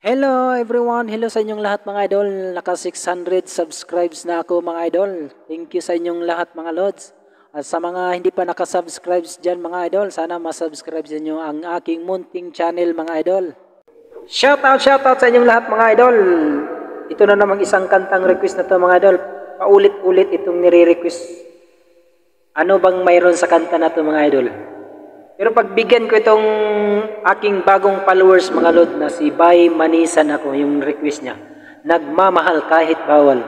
Hello everyone, hello sa inyong lahat mga idol. Naka 600 subscribes na ako mga idol. Thank you sa inyong lahat mga lods. At sa mga hindi pa nakasubscribes dyan mga idol, sana masubscribe sa inyo ang aking munting channel mga idol. Shoutout sa inyong lahat mga idol. Ito na namang isang kantang request na to mga idol. Paulit-ulit itong nire-request. Ano bang mayroon sa kanta na to mga idol? Pero pagbigyan ko itong aking bagong followers mga lod na si Bay Manisan ako, yung request niya. Nagmamahal kahit bawal.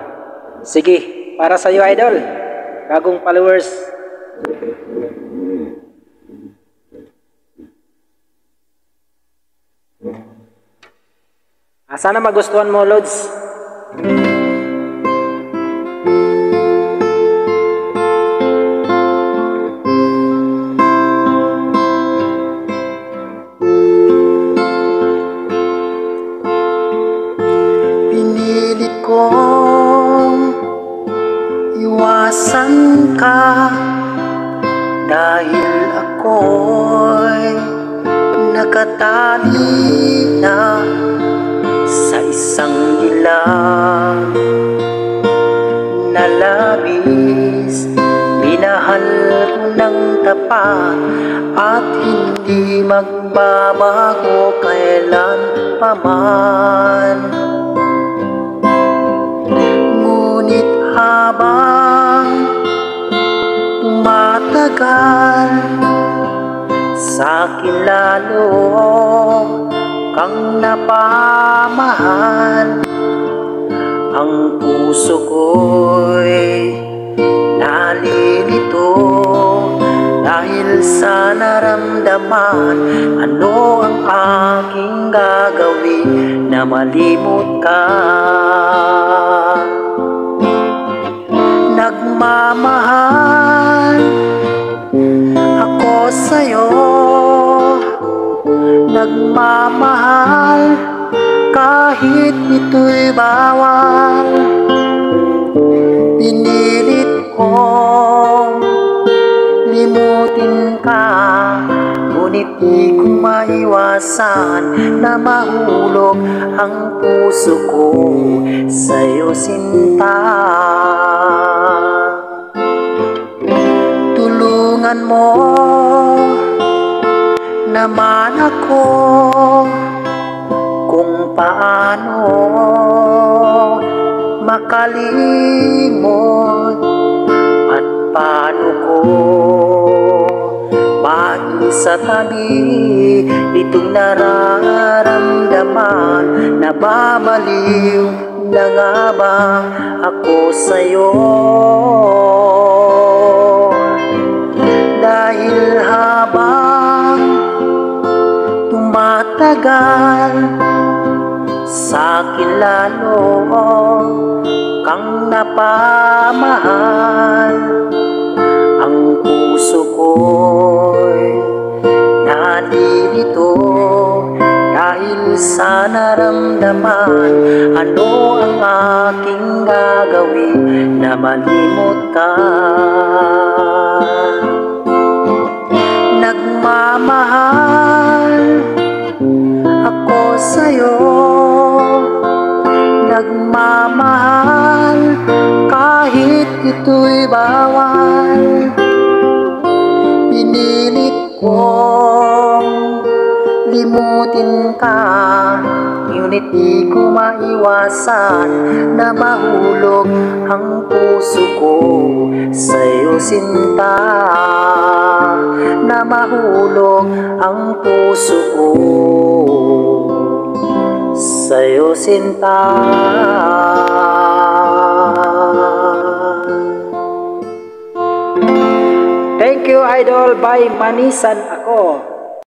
Sige, para sa iyo idol. Bagong followers. Sana magustuhan mo lods. Iwasan ka dahil ako'y nakatali na sa isang dilag na labis. Minahal ko ng tapat at hindi magbabago kailan paman. Ngunit habang tumatagal, sa'kin lalo kang napamahal. Ang puso ko'y nalilito dahil sa naramdaman. Ano ang aking gagawin na malimot ka? Nagmamahal ako sa'yo, nagmamahal kahit ito'y bawal. Pinilit kong limutin ka, ngunit di ko maiwasan na mahulog ang puso ko sa'yo sinta. Tulungan mo naman ako kung paano makalimot at paano ko maisatabi itong nararamdaman. Nababaliw na nga ba ako sa'yo? Dahil habang tumatagal, sa'kin lalo kang napamahal. Ang puso ko'y nalilito dahil sa naramdaman. Ano ang aking gagawin na malimot ka? Nagmamahal ako sa'yo, nagmamahal kahit ito'y bawal. Pinilit kong limutin ka, ngunit di ko maiwasan na mahulog ang puso ko sa'yo sinta. Na mahulog ang puso ko sa'yo sinta. Thank you idol, Bay Manisan ako.